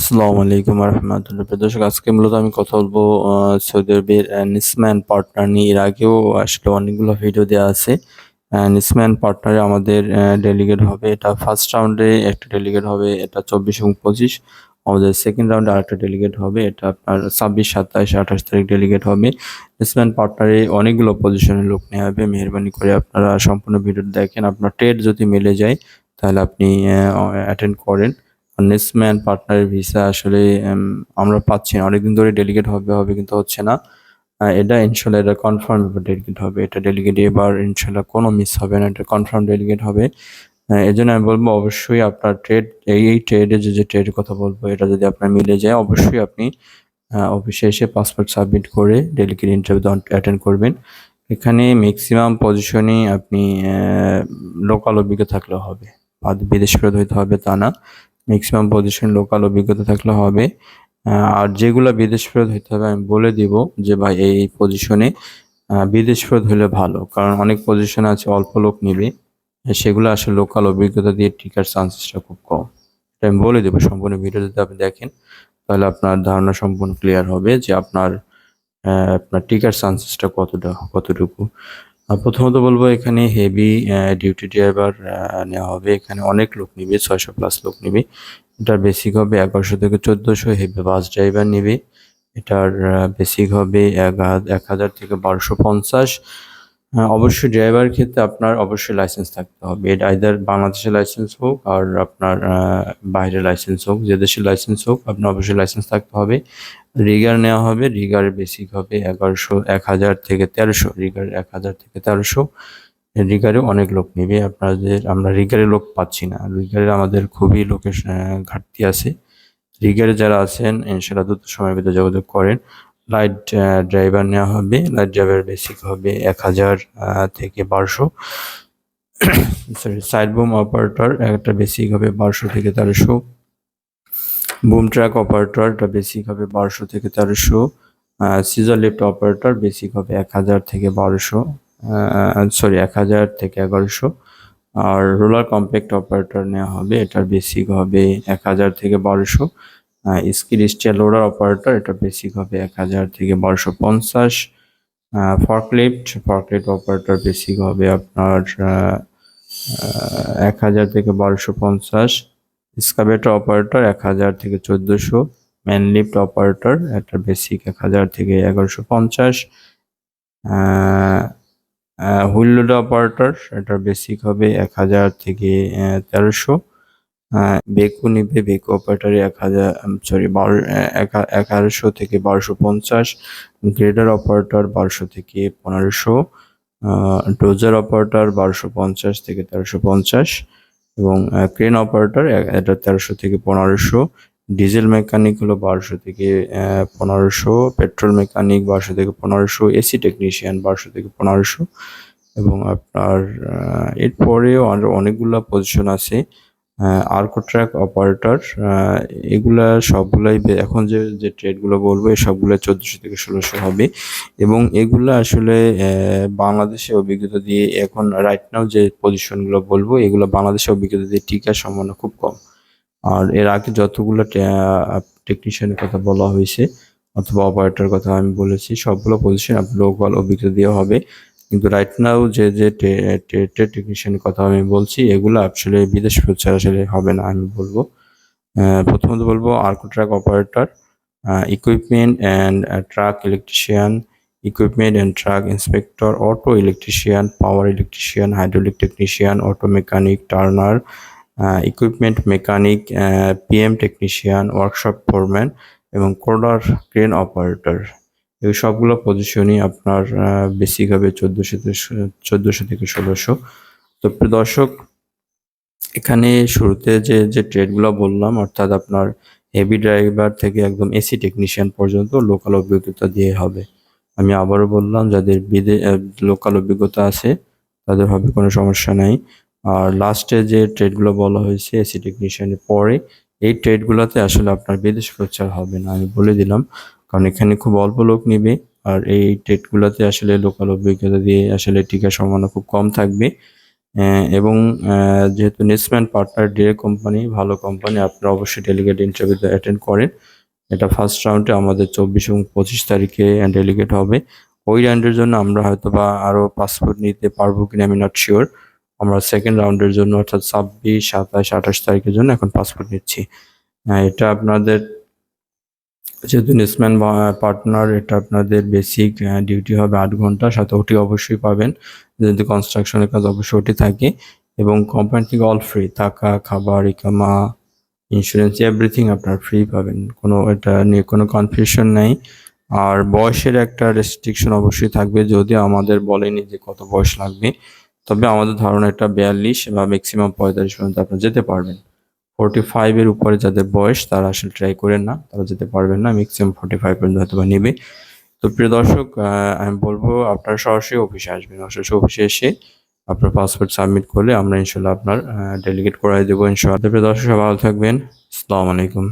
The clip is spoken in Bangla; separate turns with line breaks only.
আসসালামু আলাইকুম রহমতুল্লাহ। প্রিয় দর্শক, আজকে মূলত আমি কথা বলবো সৌদি আরবের নিসম্যান পার্টনার নিয়ে। এর আগেও আসলে অনেকগুলো ভিডিও দেওয়া আছে। নিসম্যান পার্টনারে আমাদের ডেলিগেট হবে। এটা ফার্স্ট রাউন্ডে একটা ডেলিগেট হবে, এটা 24 এবং 25। আমাদের সেকেন্ড রাউন্ডে আরেকটা ডেলিগেট হবে, এটা আপনার 26, 27, 28 তারিখ ডেলিগেট হবে। নিসম্যান পার্টনারে অনেকগুলো পজিশনের লোক নেওয়া হবে। মেহরবানি করে আপনারা সম্পূর্ণ ভিডিও দেখেন। আপনার ট্রেড যদি মিলে যায় তাহলে আপনি অ্যাটেন্ড করেন। নিসম্যান পার্টনারের ভিসা আসলে আমরা পাচ্ছি না, অনেকদিন ধরে ডেলিগেট হবে হবে কিন্তু হচ্ছে না। এটা ইনশাল্লাহ এটা কনফার্ম ডেলিগেট হবে। এটা ডেলিগেট এবার ইনশাল্লাহ কোনো মিস হবে না, এটা কনফার্ম ডেলিগেট হবে। এই জন্য আমি বলবো অবশ্যই আপনার ট্রেড, এই ট্রেডে যে ট্রেডের কথা বলবো, এটা যদি আপনার মিলে যায় অবশ্যই আপনি অফিসে এসে পাসপোর্ট সাবমিট করে ডেলিগেট ইন্টারভিউ অ্যাটেন্ড করবেন। এখানে ম্যাক্সিমাম পজিশনই আপনি লোকাল অভিজ্ঞতা থাকলে হবে, আর বিদেশ ফেরত হইতে হবে তা না। ম্যাক্সিমাম পজিশন লোকাল অভিজ্ঞতা থাকলে হবে। আর যেগুলো বিদেশ ফেরত হইতে হবে আমি বলে দিব যে ভাই এই পজিশনে বিদেশ ফেরত হলে ভালো, কারণ অনেক পজিশন আছে অল্প লোক নিবে, সেগুলো আসলে লোকাল অভিজ্ঞতা দিয়ে টিকার চান্সেসটা খুব কম। এটা আমি বলে দেবো, সম্পূর্ণ ভিডিও যদি আপনি দেখেন তাহলে আপনার ধারণা সম্পূর্ণ ক্লিয়ার হবে যে আপনার টিকার চান্সেসটা কতটুকু। প্রথমত বলবো এখানে হেভি ডিউটি ড্রাইভার নেওয়া হবে। এখানে অনেক লোক নিবে, 600+ লোক নিবে। এটার বেসিক হবে 1100 থেকে 1400। হেভি বাস ড্রাইভার নিবে, এটার বেসিক হবে 1000 থেকে 1250। অবশ্যই ড্রাইভার ক্ষেত্রে আপনার অবশ্যই লাইসেন্স থাকতে হবে। এটা আইদার বাংলাদেশের লাইসেন্স হোক আর আপনার বাইরের লাইসেন্স হোক, যে দেশের লাইসেন্স হোক আপনার অবশ্যই লাইসেন্স থাকতে হবে। রিগার নেওয়া হবে, রিগারের বেসিক হবে 1000 থেকে 1300। রিগার 1000 থেকে 1300। রিগারে অনেক লোক নেবে, আমরা রিগারে লোক পাচ্ছি না। রিগারে আমাদের খুবই লোকের ঘাটতি আছে। রিগারে যারা আছেন ইনশাল্লাহ দ্রুত সময়ের ভিতরে যোগাযোগ করেন। লাইট ড্রাইভার নেওয়া হবে, লাইট ড্রাইভার বেসিক হবে 1000 থেকে 1200। সরি, সাইড বুম অপারেটর একটা বেসিক হবে 1200 থেকে 1300। বুম ট্র্যাক অপারেটর এটা বেসিক হবে 1200 থেকে 1300। সিজার লিফট অপারেটর বেসিক হবে 1000 থেকে 1200, সরি 1000 থেকে 1100। আর রোলার কম্প্যাক্ট অপারেটর নেওয়া হবে, এটার বেসিক হবে 1000 থেকে 1200। স্কিড স্টিয়ার লোডার অপারেটর এটা বেসিক হবে 1000 থেকে 1250। ফর্কলিফট অপারেটর বেসিক হবে আপনার 1000 থেকে 1250। এক্সকাভেটর অপারেটর 1000 থেকে 1400। ম্যানলিফট অপারেটর একটা বেসিক 1000 থেকে 1150। হুইল লোডার অপারেটর এটার বেসিক হবে 1000 থেকে 1300। বেকু নিবে, বেকু অপারেটরে 1100 থেকে 1250। গ্রেডার অপারেটর 1200 থেকে 1500। ডোজার অপারেটর 1250 থেকে 1350। এবং ক্রেন অপারেটর এটা 1300 থেকে 1500। ডিজেল মেকানিক হলো 1200 থেকে 1500। পেট্রোল মেকানিক 1200 থেকে 1500। এসি টেকনিশিয়ান 1200 থেকে 1500। এবং আপনার এরপরেও আরও অনেকগুলো পজিশন আছে। আর্কো ট্র্যাক অপারেটর, এগুলা সবগুলাই এখন যে ট্রেডগুলো বলবো এই সবগুলো 1400 থেকে 1600 হবে। এবং এগুলা আসলে বাংলাদেশে অভিজ্ঞতা দিয়ে, এখন রাইট নাও যে পজিশনগুলো বলবো এগুলো বাংলাদেশে অভিজ্ঞতা দিয়ে টিকার সম্ভাবনা খুব কম। আর এর আগে যতগুলো টেকনিশিয়ানের কথা বলা হয়েছে অথবা অপারেটর কথা আমি বলেছি, সবগুলো পজিশন আপনার লোকাল অভিজ্ঞতা দেওয়া হবে। কিন্তু রাইট নাও যে টেকনিশিয়ানের কথা আমি বলছি এগুলো আসলে বিদেশ প্রচার আসলে হবে না আমি বলবো। প্রথমত বলবো আর্কো truck operator, equipment and truck electrician, equipment and truck inspector, auto electrician, power electrician, hydraulic technician, auto mechanic, turner, equipment mechanic, PM technician, workshop foreman এবং কোডার ক্রেন অপারেটর। এই সবগুলো পজিশনই আপনার বেসিক হবে 1400 থেকে 1600। তো প্রিয় দর্শক, এখানে শুরুতে যে ট্রেডগুলো বললাম অর্থাৎ আপনার হেভি ড্রাইভার থেকে একদম এসি টেকনিশিয়ান পর্যন্ত লোকাল অভিজ্ঞতা দিয়ে হবে। আমি আবারও বললাম যাদের লোকাল অভিজ্ঞতা আছে তাদের হবে, কোনো সমস্যা নাই। আর লাস্টে যে ট্রেডগুলো বলা হয়েছে এসি টেকনিশিয়ানের পরে, এই ট্রেডগুলোতে আসলে আপনার বিদেশ প্রচার হবে না আমি বলে দিলাম, কারণ এখানে খুব অল্প লোক নিবে। আর এই ট্রেডগুলোতে আসলে লোকাল অভিজ্ঞতা দিয়ে আসলে টিকার সম্ভাবনা খুব কম থাকবে। এবং যেহেতু নিসম্যান পার্টনার ডিরেক্ট কোম্পানি, ভালো কোম্পানি, আপনারা অবশ্যই ডেলিগেট ইন্টারভিউতে অ্যাটেন্ড করেন। এটা ফার্স্ট রাউন্ডে আমাদের 24 এবং 25 তারিখে ডেলিগেট হবে। ওই রাউন্ডের জন্য আমরা হয়তোবা আরও পাসপোর্ট নিতে পারবো কিনা আমি নট শিওর। আমরা সেকেন্ড রাউন্ডের জন্য অর্থাৎ 26, 27, 28 তারিখের জন্য এখন পাসপোর্ট নিচ্ছি। এটা আপনাদের যেহেতু নিসম্যান পার্টনার, এটা আপনাদের বেসিক ডিউটি হবে 8 ঘন্টা, সাথে ওটি অবশ্যই পাবেন। যেহেতু কনস্ট্রাকশনের কাজ অবশ্যই ওটি থাকে এবং কোম্পানি থেকে অল ফ্রি, থাকা, খাবার, ইকামা, ইন্স্যুরেন্স এভরিথিং আপনার ফ্রি পাবেন। এটা নিয়ে কোনো কনফিউশন নাই। আর বয়সের একটা রেস্ট্রিকশন অবশ্যই থাকবে, যদিও আমাদের বলেনি যে কত বয়স লাগবে, তবে আমাদের ধারণা এটা 42 বা ম্যাক্সিমাম 45 পর্যন্ত আপনারা যেতে পারবেন। 45 এর উপরে যাদের বয়স তারা আসলে ট্রাই করেন না, তারা যেতে পারবেন না। ম্যাক্সিমাম 45 পর্যন্ত হয়তোবা নেবে। তো প্রিয় দর্শক, আমি বলবো আপনারা সরাসরি অফিসে আসবেন। সরাসরি অফিসে এসে আপনার পাসপোর্ট সাবমিট করলে আমরা ইনশাল্লাহ আপনার ডেলিগেট করাই দেবো ইনশাআল্লাহ। প্রিয় দর্শক, সবাই ভালো থাকবেন। আসসালামু আলাইকুম।